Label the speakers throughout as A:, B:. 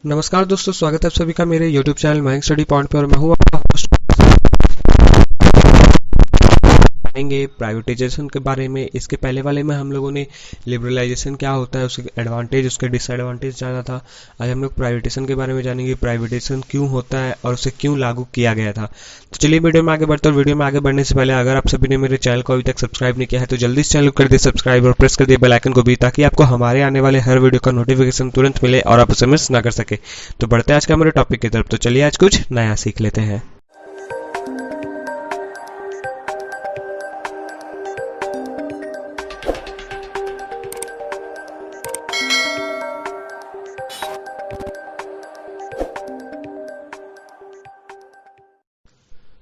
A: नमस्कार दोस्तों, स्वागत है आप सभी का मेरे YouTube channel Mayank study point पर। और मैं हूं आपका होस्ट। जानेंगे प्राइवेटाइजेशन के बारे में। इसके पहले वाले में हम लोगों ने लिबरलाइजेशन क्या होता है, उसके एडवांटेज उसके डिसएडवांटेज जाना था। आज हम लोग प्राइवेटाइजेशन के बारे में जानेंगे, प्राइवेटाइजेशन क्यों होता है और उसे क्यों लागू किया गया था। तो चलिए वीडियो में आगे बढ़ते हैं। वीडियो में आगे बढ़ने से पहले अगर आप सभी ने मेरे चैनल को अभी तक सब्सक्राइब नहीं किया है तो जल्दी इस चैनल को कर दे सब्सक्राइब और प्रेस कर दिए बेल आइकन को भी, ताकि आपको हमारे आने वाले हर वीडियो का नोटिफिकेशन तुरंत मिले और आप उसे मिस ना कर सके। तो बढ़ते हैं आज के हमारे टॉपिक की तरफ। तो चलिए आज कुछ नया सीख लेते हैं।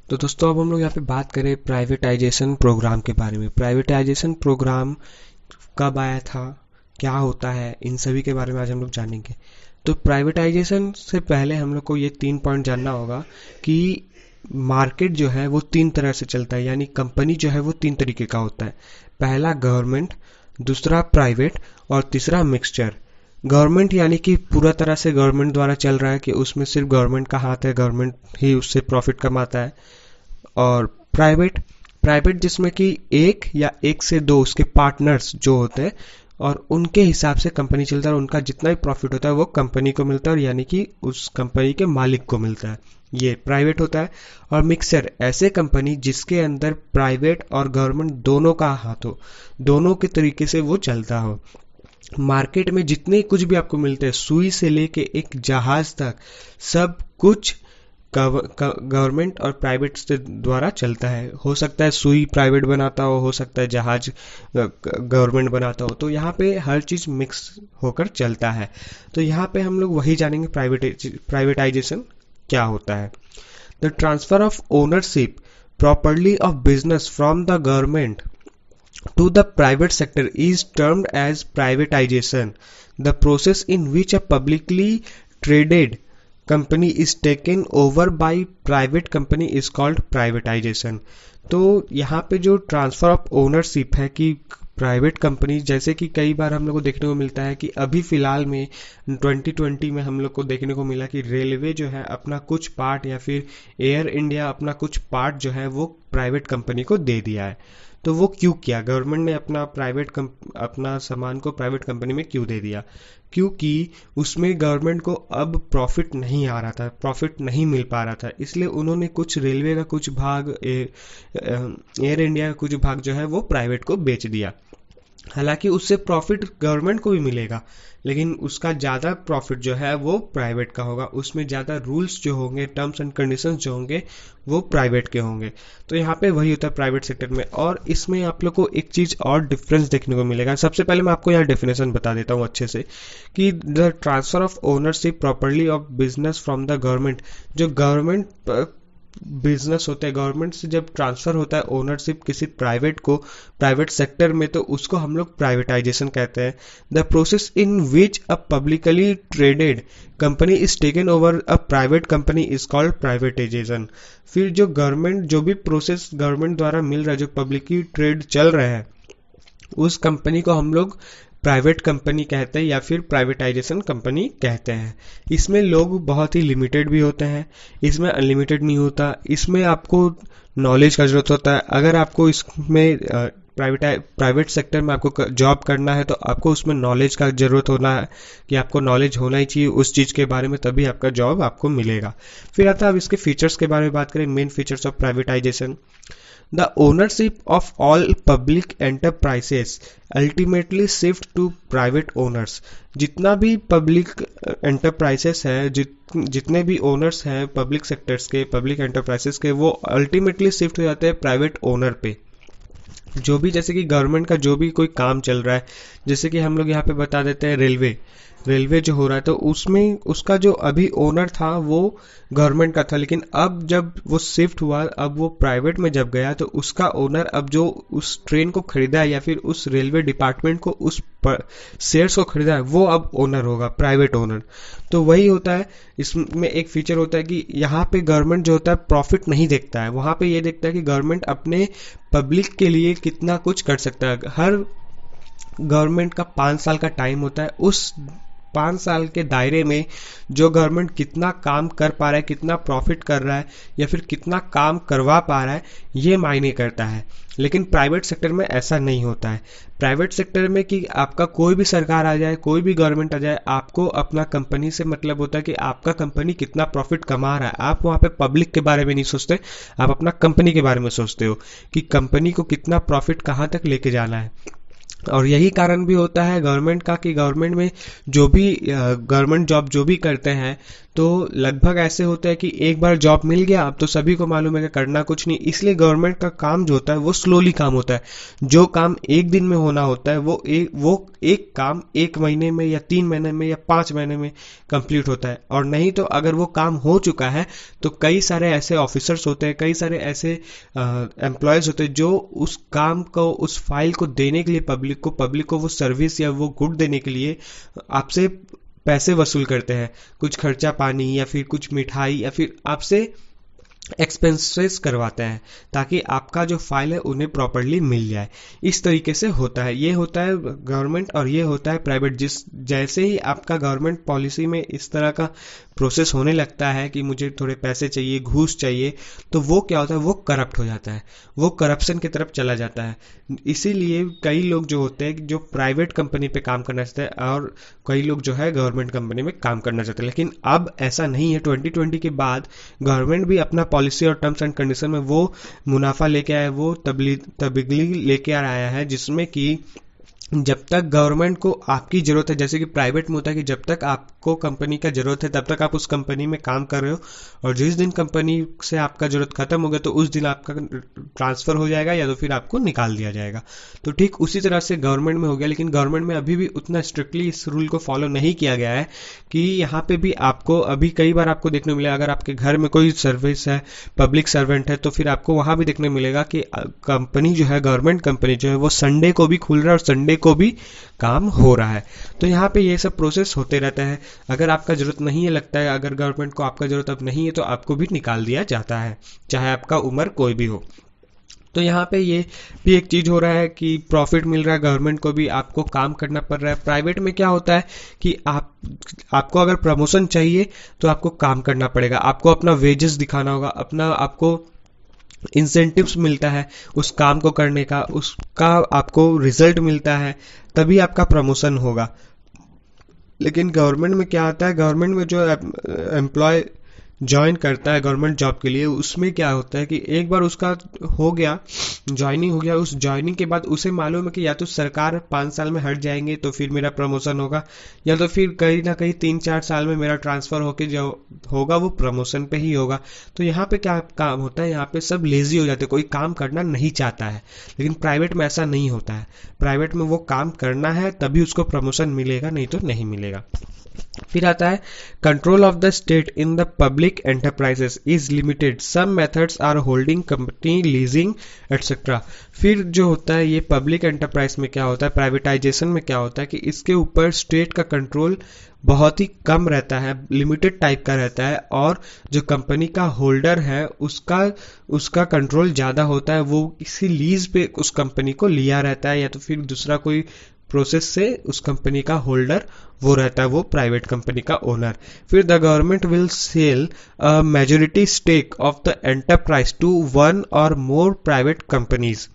A: तो दोस्तों अब हम लोग यहाँ पे बात करें प्राइवेटाइजेशन प्रोग्राम के बारे में। प्राइवेटाइजेशन प्रोग्राम कब आया था, क्या होता है, इन सभी के बारे में आज हम लोग जानेंगे। तो प्राइवेटाइजेशन से पहले हम लोग को ये 3 पॉइंट जानना होगा कि मार्केट जो है वो 3 तरह से चलता है, यानी कंपनी जो है वो 3 तरीके का होता है। पहला गवर्नमेंट, दूसरा प्राइवेट और तीसरा मिक्सचर। गवर्नमेंट यानी कि पूरा तरह से गवर्नमेंट द्वारा चल रहा है, कि उसमें सिर्फ गवर्नमेंट का हाथ है, गवर्नमेंट ही उससे प्रॉफिट कमाता है। और प्राइवेट, प्राइवेट जिसमें कि एक या एक से दो उसके पार्टनर्स जो होते हैं और उनके हिसाब से कंपनी चलता है, और उनका जितना भी प्रॉफिट होता है वो कंपनी को मिलता है, और यानी कि उस कंपनी के मालिक को मिलता है। ये प्राइवेट होता है। और मिक्सर, ऐसे कंपनी जिसके अंदर प्राइवेट और गवर्नमेंट दोनों का हाथ हो, दोनों के तरीके से वो चलता हो। मार्केट में जितने कुछ भी आपको मिलते हैं, सुई से लेके एक जहाज तक, सब कुछ गवर्नमेंट और प्राइवेट से द्वारा चलता है। हो सकता है सुई प्राइवेट बनाता हो सकता है जहाज गवर्नमेंट बनाता हो। तो यहाँ पे हर चीज मिक्स होकर चलता है। तो यहाँ पे हम लोग वही जानेंगे प्राइवेटाइजेशन क्या होता है। The transfer of ownership properly of business from the government to the private sector is termed as privatization. The process in which a publicly traded company is taken over by private company is called privatization. तो यहाँ पे जो transfer of ownership है कि private company, जैसे कि कई बार हम लोग को देखने को मिलता है कि अभी फिलहाल में 2020 में हम लोग को देखने को मिला कि रेलवे जो है अपना कुछ पार्ट, या फिर एयर इंडिया अपना कुछ पार्ट जो है वो प्राइवेट कंपनी को दे दिया है। तो वो क्यों किया, गवर्नमेंट ने अपना सामान को प्राइवेट कंपनी में क्यों दे दिया? क्योंकि उसमें गवर्नमेंट को अब प्रॉफिट नहीं आ रहा था, प्रॉफिट नहीं मिल पा रहा था, इसलिए उन्होंने कुछ रेलवे का कुछ भाग, एयर इंडिया का कुछ भाग जो है वो प्राइवेट को बेच दिया। हालांकि उससे प्रॉफिट गवर्नमेंट को भी मिलेगा, लेकिन उसका ज़्यादा प्रॉफिट जो है वो प्राइवेट का होगा। उसमें ज़्यादा रूल्स जो होंगे, टर्म्स एंड कंडीशंस जो होंगे वो प्राइवेट के होंगे। तो यहाँ पे वही होता है प्राइवेट सेक्टर में। और इसमें आप लोग को एक चीज़ और डिफरेंस देखने को मिलेगा। सबसे पहले मैं आपको यहाँ डेफिनेशन बता देता हूँ अच्छे से, कि the transfer of ownership properly of business from the government. जो गवर्नमेंट बिजनेस होता है, गवर्नमेंट से जब ट्रांसफर होता है ओनरशिप किसी प्राइवेट को, प्राइवेट सेक्टर में, तो उसको हम लोग प्राइवेटाइजेशन कहते हैं। The process in which a publicly traded company is taken over a private company is called privatisation. फिर जो गवर्नमेंट, जो भी प्रोसेस गवर्नमेंट द्वारा मिल रहा है, जो पब्लिकली ट्रेड चल रहा है, उस कंपनी को हम लोग प्राइवेट कंपनी कहते हैं या फिर प्राइवेटाइजेशन कंपनी कहते हैं। इसमें लोग बहुत ही लिमिटेड भी होते हैं, इसमें अनलिमिटेड नहीं होता। इसमें आपको नॉलेज का जरूरत होता है। अगर आपको इसमें प्राइवेट सेक्टर में आपको जॉब करना है तो आपको उसमें नॉलेज का जरूरत होना है, कि आपको नॉलेज होना ही चाहिए उस चीज़ के बारे में, तभी आपका जॉब आपको मिलेगा। फिर आता है अब इसके फीचर्स के बारे में बात करें, main features of privatisation. The ownership of all public enterprises ultimately shift to private owners. जितना भी पब्लिक एंटरप्राइजेस है, जितने भी ओनर्स हैं पब्लिक सेक्टर्स के, पब्लिक एंटरप्राइजेस के, वो अल्टीमेटली शिफ्ट हो जाते हैं प्राइवेट ओनर पे। जो भी, जैसे कि गवर्नमेंट का जो भी कोई काम चल रहा है, जैसे कि हम लोग यहाँ पे बता देते हैं रेलवे जो हो रहा है, तो उसमें उसका जो अभी ओनर था वो गवर्नमेंट का था, लेकिन अब जब वो शिफ्ट हुआ, अब वो प्राइवेट में जब गया, तो उसका ओनर अब जो उस ट्रेन को खरीदा है या फिर उस रेलवे डिपार्टमेंट को, उस शेयर्स को खरीदा है, वो अब ओनर होगा, प्राइवेट ओनर। तो वही होता है। इसमें एक फीचर होता है कि यहाँ पे गवर्नमेंट जो होता है प्रॉफिट नहीं देखता है, वहां पे ये देखता है कि गवर्नमेंट अपने पब्लिक के लिए कितना कुछ कर सकता है। हर गवर्नमेंट का 5 साल का टाइम होता है, उस 5 साल के दायरे में जो गवर्नमेंट कितना काम कर पा रहा है, कितना प्रॉफिट कर रहा है या फिर कितना काम करवा पा रहा है, ये मायने करता है। लेकिन प्राइवेट सेक्टर में ऐसा नहीं होता है। प्राइवेट सेक्टर में कि आपका कोई भी सरकार आ जाए, कोई भी गवर्नमेंट आ जाए, आपको अपना कंपनी से मतलब होता है कि आपका कंपनी कितना प्रॉफिट कमा रहा है। आप वहाँ पे पब्लिक के बारे में नहीं सोचते, आप अपना कंपनी के बारे में सोचते हो कि कंपनी को कितना प्रॉफिट कहाँ तक लेके जाना है। और यही कारण भी होता है गवर्नमेंट का कि गवर्नमेंट में जो भी गवर्नमेंट जॉब जो भी करते हैं तो लगभग ऐसे होता है कि एक बार जॉब मिल गया, अब तो सभी को मालूम है कि करना कुछ नहीं, इसलिए गवर्नमेंट का काम जो होता है वो स्लोली काम होता है। जो काम एक दिन में होना होता है वो एक काम 1 महीने में या 3 महीने में या 5 महीने में कंप्लीट होता है। और नहीं तो अगर वो काम हो चुका है तो कई सारे ऐसे ऑफिसर्स होते हैं, कई सारे ऐसे एम्प्लॉयज होते हैं जो उस काम को, उस फाइल को देने के लिए पब्लिक को वो सर्विस या वो गुड देने के लिए आपसे पैसे वसूल करते हैं, कुछ खर्चा पानी या फिर कुछ मिठाई या फिर आपसे एक्सपेंसेस करवाते हैं ताकि आपका जो फाइल है उन्हें प्रॉपरली मिल जाए। इस तरीके से होता है, ये होता है गवर्नमेंट और ये होता है प्राइवेट। जैसे ही आपका गवर्नमेंट पॉलिसी में इस तरह का प्रोसेस होने लगता है कि मुझे थोड़े पैसे चाहिए, घूस चाहिए, तो वो क्या होता है, वो करप्ट हो जाता है, वो करप्शन की तरफ चला जाता है। इसीलिए कई लोग जो होते हैं जो प्राइवेट कंपनी पे काम करना चाहते हैं और कई लोग जो है गवर्नमेंट कंपनी में काम करना चाहते हैं। लेकिन अब ऐसा नहीं है। 2020 के बाद गवर्नमेंट भी अपना पॉलिसी और टर्म्स एंड कंडीशन में वो मुनाफा लेके आया है, वो तब्दीली लेके आया है जिसमें कि जब तक गवर्नमेंट को आपकी जरूरत है, जैसे कि प्राइवेट में होता है कि जब तक आपको कंपनी का जरूरत है तब तक आप उस कंपनी में काम कर रहे हो, और जिस दिन कंपनी से आपका जरूरत खत्म हो गया तो उस दिन आपका ट्रांसफर हो जाएगा या तो फिर आपको निकाल दिया जाएगा। तो ठीक उसी तरह से गवर्नमेंट में हो गया। लेकिन गवर्नमेंट में अभी भी उतना स्ट्रिक्टली इस रूल को फॉलो नहीं किया गया है कि यहाँ पे भी आपको अभी कई बार आपको देखने मिलेगा, अगर आपके घर में कोई सर्विस है, पब्लिक सर्वेंट है, तो फिर आपको वहां भी देखने मिलेगा कि कंपनी जो है, गवर्नमेंट कंपनी जो है वो संडे को भी खुल रहा है और संडे को भी काम हो रहा है। तो यहाँ पे ये सब प्रोसेस होते रहता है। अगर आपका जरूरत नहीं है, लगता है अगर गवर्नमेंट को आपका जरूरत अब नहीं है तो आपको भी निकाल दिया जाता है, चाहे आपका उम्र कोई भी हो। तो यहाँ पे ये भी एक चीज हो रहा है कि प्रॉफिट मिल रहा है, गवर्नमेंट को भी आपको काम करना पड़ रहा है। प्राइवेट में क्या होता है कि आपको अगर प्रमोशन चाहिए तो आपको काम करना पड़ेगा, आपको अपना वेजेस दिखाना होगा, अपना आपको इंसेंटिव्स मिलता है उस काम को करने का, उसका आपको रिजल्ट मिलता है, तभी आपका प्रमोशन होगा। लेकिन गवर्नमेंट में क्या आता है, गवर्नमेंट में जो एम्प्लॉय ज्वाइन करता है गवर्नमेंट जॉब के लिए, उसमें क्या होता है कि एक बार उसका हो गया, ज्वाइनिंग हो गया, उस ज्वाइनिंग के बाद उसे मालूम है कि या तो सरकार 5 साल में हट जाएंगे तो फिर मेरा प्रमोशन होगा, या तो फिर कहीं ना कहीं 3-4 साल में मेरा ट्रांसफर होके जो होगा वो प्रमोशन पे ही होगा। तो यहाँ पे क्या काम होता है, यहाँ पे सब लेजी हो जाते हैं, कोई काम करना नहीं चाहता है। लेकिन प्राइवेट में ऐसा नहीं होता है, प्राइवेट में वो काम करना है तभी उसको प्रमोशन मिलेगा, नहीं तो नहीं मिलेगा। फिर आता है control of the state in the public enterprises is limited, some methods are holding company leasing etcetera. फिर जो होता है ये पब्लिक एंटरप्राइज में क्या होता है, प्राइवेटाइजेशन में क्या होता है कि इसके ऊपर स्टेट का कंट्रोल बहुत ही कम रहता है, लिमिटेड टाइप का रहता है, और जो कंपनी का होल्डर है उसका कंट्रोल ज़्यादा होता है। वो किसी लीज पे उस कंपनी को लिया रहता है या तो फिर दूसरा कोई प्रोसेस से उस कंपनी का होल्डर वो रहता है, वो प्राइवेट कंपनी का ओनर। फिर the government will sell a majority stake of the enterprise to one or more private companies.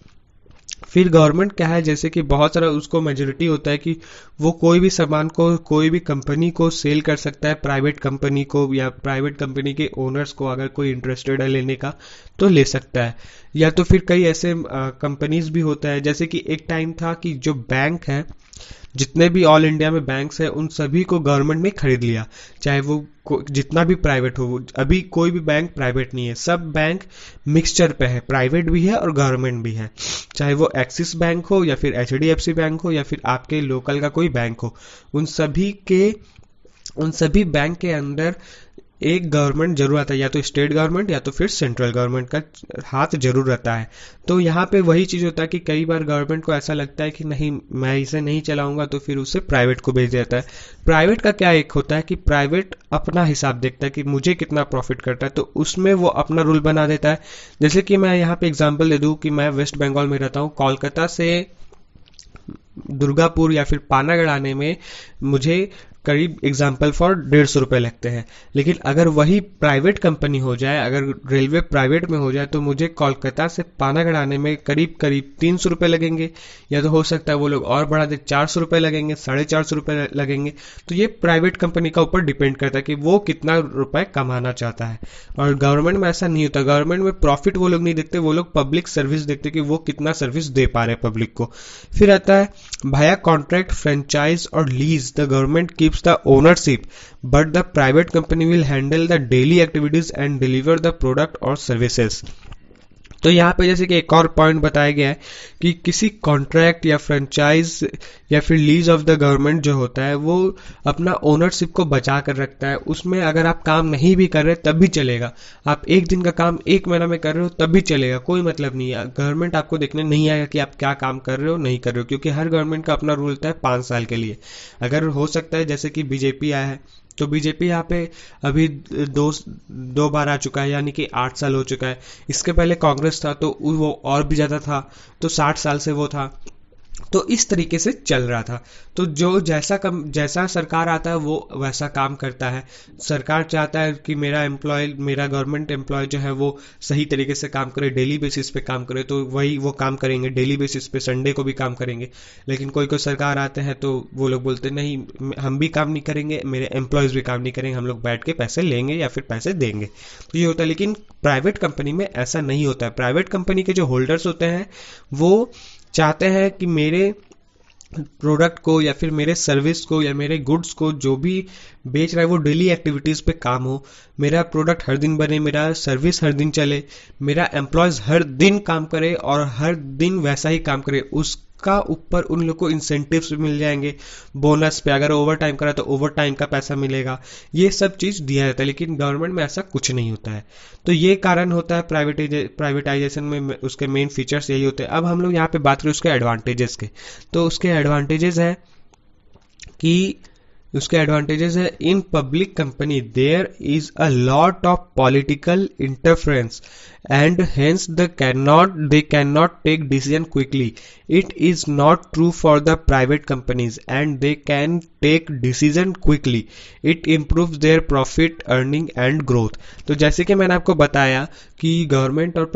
A: फिर गवर्नमेंट क्या है, जैसे कि बहुत सारा उसको मेजोरिटी होता है कि वो कोई भी सामान को, कोई भी कंपनी को सेल कर सकता है, प्राइवेट कंपनी को या प्राइवेट कंपनी के ओनर्स को अगर कोई इंटरेस्टेड है लेने का तो ले सकता है। या तो फिर कई ऐसे कंपनीज भी होता है, जैसे कि एक टाइम था कि जो बैंक है, जितने भी ऑल इंडिया में बैंक्स है उन सभी को गवर्नमेंट ने खरीद लिया, चाहे वो जितना भी प्राइवेट हो। अभी कोई भी बैंक प्राइवेट नहीं है, सब बैंक मिक्सचर पे है, प्राइवेट भी है और गवर्नमेंट भी है। चाहे वो एक्सिस बैंक हो या फिर HDFC बैंक हो या फिर आपके लोकल का कोई बैंक हो, उन सभी बैंक के अंदर एक गवर्नमेंट जरूर आता है, या तो स्टेट गवर्नमेंट या तो फिर सेंट्रल गवर्नमेंट का हाथ जरूर रहता है। तो यहाँ पे वही चीज होता है कि कई बार गवर्नमेंट को ऐसा लगता है कि नहीं, मैं इसे नहीं चलाऊंगा, तो फिर उसे प्राइवेट को भेज देता है। प्राइवेट का क्या एक होता है कि प्राइवेट अपना हिसाब देखता है कि मुझे कितना प्रॉफिट करता है, तो उसमें वो अपना रूल बना देता है। जैसे कि मैं यहाँ पे एग्जाम्पल दे दूं कि मैं वेस्ट बंगाल में रहता हूँ, कोलकाता से दुर्गापुर या फिर पानागढ़ आने में मुझे करीब एग्जाम्पल फॉर 150 रुपये लगते हैं। लेकिन अगर वही प्राइवेट कंपनी हो जाए, अगर रेलवे प्राइवेट में हो जाए, तो मुझे कोलकाता से पानागढ़ आने में करीब करीब 300 रुपये लगेंगे, या तो हो सकता है वो लोग और बढ़ा दे 400 रुपये लगेंगे, 450 रुपये लगेंगे। तो ये प्राइवेट कंपनी का ऊपर डिपेंड करता है कि वो कितना रुपए कमाना चाहता है। और गवर्नमेंट में ऐसा नहीं होता, गवर्नमेंट में प्रॉफिट वो लोग नहीं देखते, वो लोग पब्लिक सर्विस देखते कि वो कितना सर्विस दे पा रहे पब्लिक को। फिर आता है भाया कॉन्ट्रैक्ट, फ्रेंचाइज और lease the government keeps the ownership but the private company will handle the daily activities and deliver the product और सर्विसेज। तो यहाँ पे जैसे कि एक और पॉइंट बताया गया है कि किसी कॉन्ट्रैक्ट या फ्रेंचाइज या फिर लीज ऑफ द गवर्नमेंट जो होता है वो अपना ओनरशिप को बचा कर रखता है। उसमें अगर आप काम नहीं भी कर रहे तब भी चलेगा, आप एक दिन का काम 1 महीना में कर रहे हो तब भी चलेगा, कोई मतलब नहीं है। गवर्नमेंट आपको देखने नहीं आएगा कि आप क्या काम कर रहे हो नहीं कर रहे हो, क्योंकि हर गवर्नमेंट का अपना रूल होता है 5 साल के लिए। अगर हो सकता है जैसे कि बीजेपी आया है, तो बीजेपी यहाँ पे अभी दो बार आ चुका है, यानी कि 8 साल हो चुका है। इसके पहले कांग्रेस था तो वो और भी ज़्यादा था, तो 60 साल से वो था। तो इस तरीके से चल रहा था। तो जो जैसा सरकार आता है वो वैसा काम करता है। सरकार चाहता है कि मेरा गवर्नमेंट एम्प्लॉय जो है वो सही तरीके से काम करे, डेली बेसिस पे काम करे, तो वही वो काम करेंगे डेली बेसिस पे, संडे को भी काम करेंगे। लेकिन कोई सरकार आते हैं तो वो लोग बोलते नहीं, हम भी काम नहीं करेंगे, मेरे एम्प्लॉयज भी काम नहीं करेंगे, हम लोग बैठ के पैसे लेंगे या फिर पैसे देंगे। तो ये होता है। लेकिन प्राइवेट कंपनी में ऐसा नहीं होता है। प्राइवेट कंपनी के जो होल्डर्स होते हैं वो चाहते हैं कि मेरे प्रोडक्ट को या फिर मेरे सर्विस को या मेरे गुड्स को जो भी बेच रहा है वो डेली एक्टिविटीज़ पे काम हो, मेरा प्रोडक्ट हर दिन बने, मेरा सर्विस हर दिन चले, मेरा एम्प्लॉयज़ हर दिन काम करे और हर दिन वैसा ही काम करे। उसका ऊपर उन लोग को इंसेंटिव्स भी मिल जाएंगे, बोनस पे, अगर ओवर टाइम करा तो ओवर टाइम का पैसा मिलेगा, ये सब चीज़ दिया जाता है। लेकिन गवर्नमेंट में ऐसा कुछ नहीं होता है। तो ये कारण होता है प्राइवेटाइजेशन में, उसके मेन फीचर्स यही होते हैं। अब हम लोग यहाँ पे बात करें उसके एडवांटेजेस के, तो उसके एडवांटेजेस है कि in public company there is a lot of political interference and hence they can not take decision quickly. It is not true for the private companies and they can take decision quickly. It improves their profit, earning and growth. तो जैसे कि मैंने आपको बताया कि government और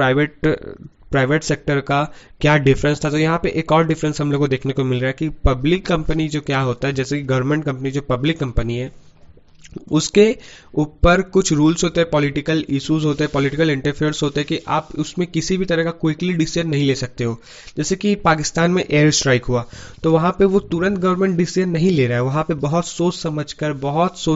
A: private sector का क्या डिफरेंस था, तो यहाँ पे एक और डिफरेंस हम लोग को देखने को मिल रहा है कि पब्लिक कंपनी जो क्या होता है, जैसे कि गवर्नमेंट कंपनी जो पब्लिक कंपनी है उसके ऊपर कुछ रूल्स होते हैं, पॉलिटिकल इश्यूज होते हैं, पॉलिटिकल इंटरफेयर्स होते हैं कि आप उसमें किसी भी तरह का क्विकली डिसीजन नहीं ले सकते हो। जैसे कि पाकिस्तान में एयर स्ट्राइक हुआ तो वहां पे वो तुरंत गवर्नमेंट डिसीजन नहीं ले रहा है, वहां पे बहुत सोच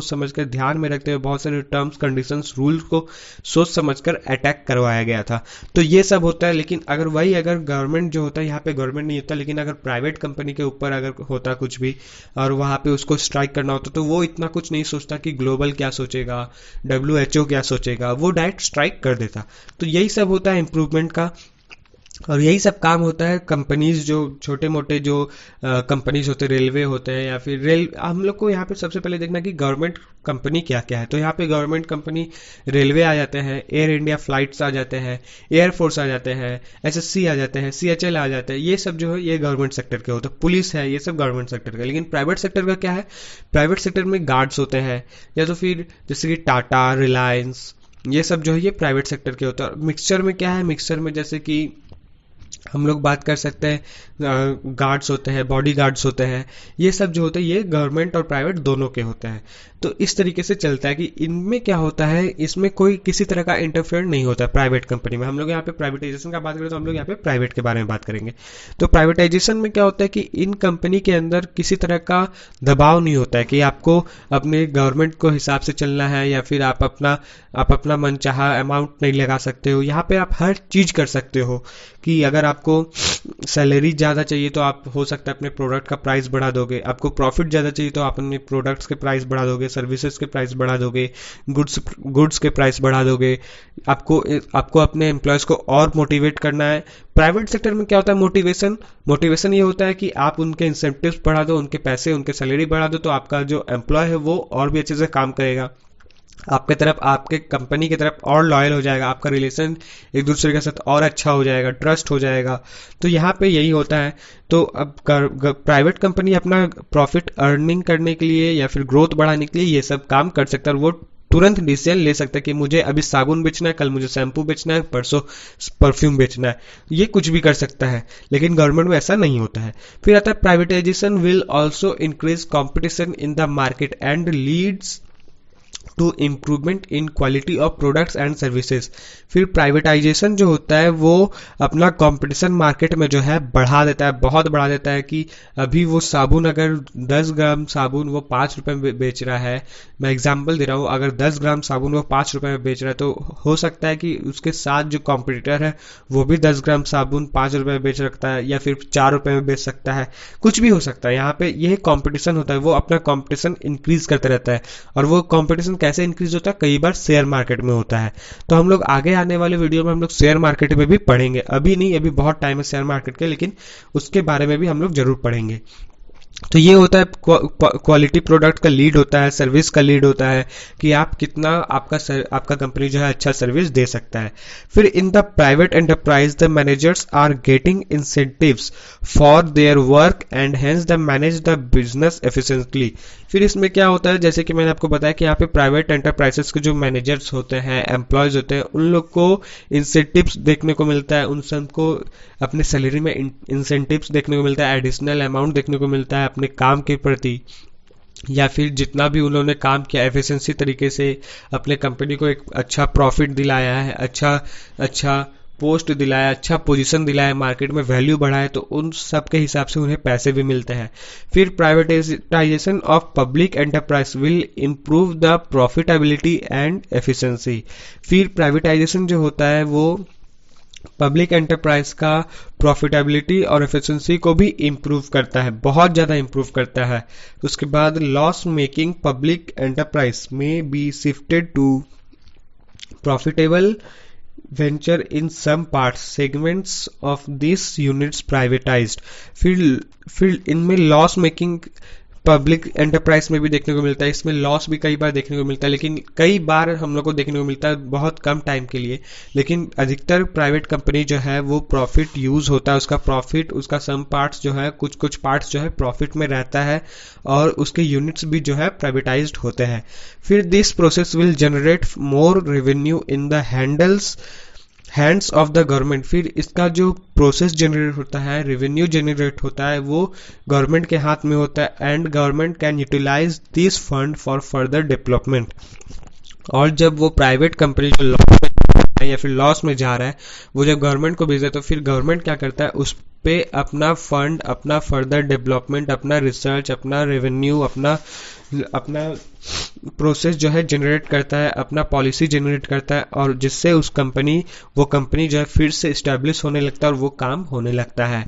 A: समझकर ध्यान में रखते हुए बहुत सारे टर्म्स कंडीशंस रूल को सोच समझकर अटैक करवाया गया था। तो ये सब होता है। लेकिन अगर गवर्नमेंट जो होता है, यहाँ पे गवर्नमेंट नहीं होता, लेकिन अगर प्राइवेट कंपनी के ऊपर अगर होता कुछ भी और वहां पे उसको स्ट्राइक करना होता तो वो इतना कुछ नहीं सोचता कि ग्लोबल क्या सोचेगा, WHO क्या सोचेगा, वो डायरेक्ट स्ट्राइक कर देता। तो यही सब होता है इम्प्रूवमेंट का, और यही सब काम होता है कंपनीज, जो छोटे मोटे जो कंपनीज होते हैं, रेलवे होते हैं या फिर हम लोग को यहाँ पे सबसे पहले देखना कि गवर्नमेंट कंपनी क्या क्या है। तो यहाँ पे गवर्नमेंट कंपनी रेलवे आ जाते हैं, एयर इंडिया फ्लाइट्स आ जाते हैं, एयरफोर्स आ जाते हैं, SSC आ जाते हैं, CHL आ जाते हैं। ये सब जो है ये गवर्नमेंट सेक्टर के होते हैं। पुलिस है, ये सब गवर्नमेंट सेक्टर का। लेकिन प्राइवेट सेक्टर का क्या है, प्राइवेट सेक्टर में गार्ड्स होते हैं, या तो फिर जैसे कि टाटा, रिलायंस, ये सब जो है ये प्राइवेट सेक्टर के होते हैं। मिक्सचर में क्या है, मिक्सचर में जैसे कि हम लोग बात कर सकते हैं, गार्ड्स होते हैं, बॉडी गार्ड्स होते हैं, ये सब जो होते हैं ये गवर्नमेंट और प्राइवेट दोनों के होते हैं। तो इस तरीके से चलता है कि इनमें क्या होता है, इसमें कोई किसी तरह का इंटरफेयर नहीं होता है प्राइवेट कंपनी में। हम लोग यहाँ पे प्राइवेटाइजेशन का बात करें तो हम लोग यहाँ पे प्राइवेट के बारे में बात करेंगे। तो प्राइवेटाइजेशन में क्या होता है कि इन कंपनी के अंदर किसी तरह का दबाव नहीं होता है कि आपको अपने गवर्नमेंट को हिसाब से चलना है या फिर आप अपना मनचाहा अमाउंट नहीं लगा सकते हो। यहाँ पे आप हर चीज कर सकते हो कि अगर आपको सैलरी ज़्यादा चाहिए तो आप हो सकता है अपने प्रोडक्ट का प्राइस बढ़ा दोगे, आपको प्रॉफिट ज़्यादा चाहिए तो आप अपने प्रोडक्ट्स के प्राइस बढ़ा दोगे, सर्विसेज के प्राइस बढ़ा दोगे, गुड्स के प्राइस बढ़ा दोगे। आपको अपने एम्प्लॉयज़ को और मोटिवेट करना है। प्राइवेट सेक्टर में क्या होता है, मोटिवेशन ये होता है कि आप उनके इंसेंटिव्स बढ़ा दो, उनके पैसे, उनके सैलरी बढ़ा दो, तो आपका जो एम्प्लॉय है वो और भी अच्छे से काम करेगा। आपके तरफ, आपके कंपनी की तरफ और लॉयल हो जाएगा, आपका रिलेशन एक दूसरे के साथ और अच्छा हो जाएगा, ट्रस्ट हो जाएगा। तो यहाँ पे यही होता है। तो अब प्राइवेट कंपनी अपना प्रॉफिट अर्निंग करने के लिए या फिर ग्रोथ बढ़ाने के लिए ये सब काम कर सकता है, और वो तुरंत डिसीजन ले सकता है कि मुझे अभी साबुन बेचना है, कल मुझे शैम्पू बेचना है, परसों परफ्यूम बेचना है। ये कुछ भी कर सकता है, लेकिन गवर्नमेंट में ऐसा नहीं होता है। फिर आता है privatisation will also increase competition in the market and leads to improvement in quality of products and services. फिर प्राइवेटाइजेशन जो होता है वो अपना कंपटीशन मार्केट में जो है बढ़ा देता है, बहुत बढ़ा देता है। कि अभी वो साबुन, अगर 10 ग्राम साबुन वो 5 रुपए में बेच रहा है, मैं एग्जांपल दे रहा हूँ, अगर 10 ग्राम साबुन वो 5 रुपए में बेच रहा है, तो हो सकता है कि उसके साथ जो कॉम्पिटिटर है वो भी 10 ग्राम साबुन 5 रुपए में बेच सकता है, या फिर 4 रुपए में बेच सकता है, कुछ भी हो सकता है। यहाँ पे यह कंपटीशन होता है, वो अपना कंपटीशन इंक्रीज करते रहता है। और वो कंपटीशन कैसे इंक्रीज होता है? कई बार शेयर मार्केट में होता है। तो हम लोग आगे आने वाले वीडियो में हम लोग शेयर मार्केट में भी पढ़ेंगे, अभी नहीं, अभी बहुत टाइम है शेयर मार्केट के, लेकिन उसके बारे में भी हम लोग जरूर पढ़ेंगे। तो ये होता है क्वालिटी प्रोडक्ट का लीड होता है, सर्विस का लीड होता है, कि आप कितना आपका कंपनी जो है अच्छा सर्विस दे सकता है। फिर in the private enterprise the managers are getting incentives for their work and hence the manage the business efficiently. फिर इसमें क्या होता है, जैसे कि मैंने आपको बताया कि यहाँ पे प्राइवेट एंटरप्राइजेस के जो मैनेजर्स होते हैं, एम्प्लॉयज होते हैं, उन लोग को इंसेंटिव्स देखने को मिलता है, उन सबको अपने सैलरी में इंसेंटिव्स देखने को मिलता है, एडिशनल अमाउंट देखने को मिलता है अपने काम के प्रति, या फिर जितना भी उन्होंने काम किया एफिशिएंसी तरीके से अपने कंपनी को एक अच्छा प्रॉफिट दिलाया है, अच्छा पोस्ट दिलाया, अच्छा पोजीशन दिलाया, मार्केट में वैल्यू बढ़ाया, तो उन सब के हिसाब से उन्हें पैसे भी मिलते हैं। फिर privatisation of public enterprise will improve the profitability and efficiency. फिर प्राइवेटाइजेशन जो होता है वो पब्लिक एंटरप्राइज का प्रॉफिटेबिलिटी और एफिशिएंसी को भी इम्प्रूव करता है, बहुत ज़्यादा इम्प्रूव करता है। उसके बाद लॉस मेकिंग पब्लिक एंटरप्राइज में be shifted to profitable venture in some parts segments of these units privatized। फिर इनमें लॉस मेकिंग पब्लिक एंटरप्राइज में भी देखने को मिलता है, इसमें लॉस भी कई बार देखने को मिलता है, लेकिन कई बार हम लोग को देखने को मिलता है बहुत कम टाइम के लिए। लेकिन अधिकतर प्राइवेट कंपनी जो है वो प्रॉफिट यूज होता है, उसका प्रॉफिट, उसका सम पार्ट्स जो है, कुछ पार्ट्स जो है प्रॉफिट में रहता है, और उसके यूनिट्स भी जो है प्राइवेटाइज्ड होते हैं। फिर this process will generate more revenue in the hands of the government. फिर इसका जो प्रोसेस जनरेट होता है, रेवेन्यू जनरेट होता है, वो गवर्नमेंट के हाथ में होता है, and government can utilise this fund for further development. और जब वो प्राइवेट कंपनी जो लॉस में है या फिर लॉस में जा रहा है, वो जब गवर्नमेंट को भेजता है, तो फिर गवर्नमेंट क्या करता है, उस पे अपना फंड, अपना फर्दर डेवलपमेंट, अपना रिसर्च, अपना रेवेन्यू, अपना प्रोसेस जो है जनरेट करता है, अपना पॉलिसी जनरेट करता है, और जिससे वो कंपनी जो है फिर से इस्टेब्लिश होने लगता है और वो काम होने लगता है।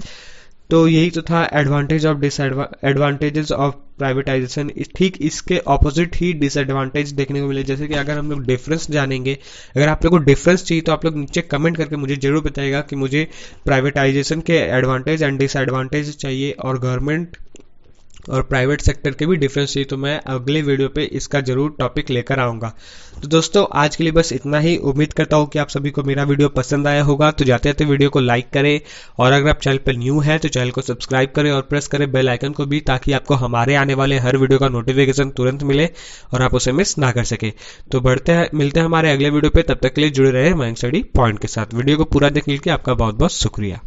A: तो यही तो था एडवांटेजेस ऑफ प्राइवेटाइजेशन। ठीक इसके ऑपोजिट ही डिसएडवांटेज देखने को मिले। जैसे कि अगर हम लोग डिफरेंस जानेंगे, अगर आप लोग को डिफरेंस चाहिए तो आप लोग नीचे कमेंट करके मुझे जरूर बताइएगा कि मुझे प्राइवेटाइजेशन के एडवांटेज एंड डिसएडवांटेज चाहिए, और गवर्नमेंट और प्राइवेट सेक्टर के भी डिफरेंस चाहिए, तो मैं अगले वीडियो पे इसका जरूर टॉपिक लेकर आऊंगा। तो दोस्तों आज के लिए बस इतना ही। उम्मीद करता हूँ कि आप सभी को मेरा वीडियो पसंद आया होगा। तो जाते जाते वीडियो को लाइक करें, और अगर आप चैनल पर न्यू हैं तो चैनल को सब्सक्राइब करें और प्रेस करें बेल आइकन को भी, ताकि आपको हमारे आने वाले हर वीडियो का नोटिफिकेशन तुरंत मिले और आप उसे मिस ना कर सके। तो मिलते हैं हमारे अगले वीडियो पे, तब तक के लिए जुड़े रहे माइंड स्टडी पॉइंट के साथ। वीडियो को पूरा देखने के लिए आपका बहुत बहुत शुक्रिया।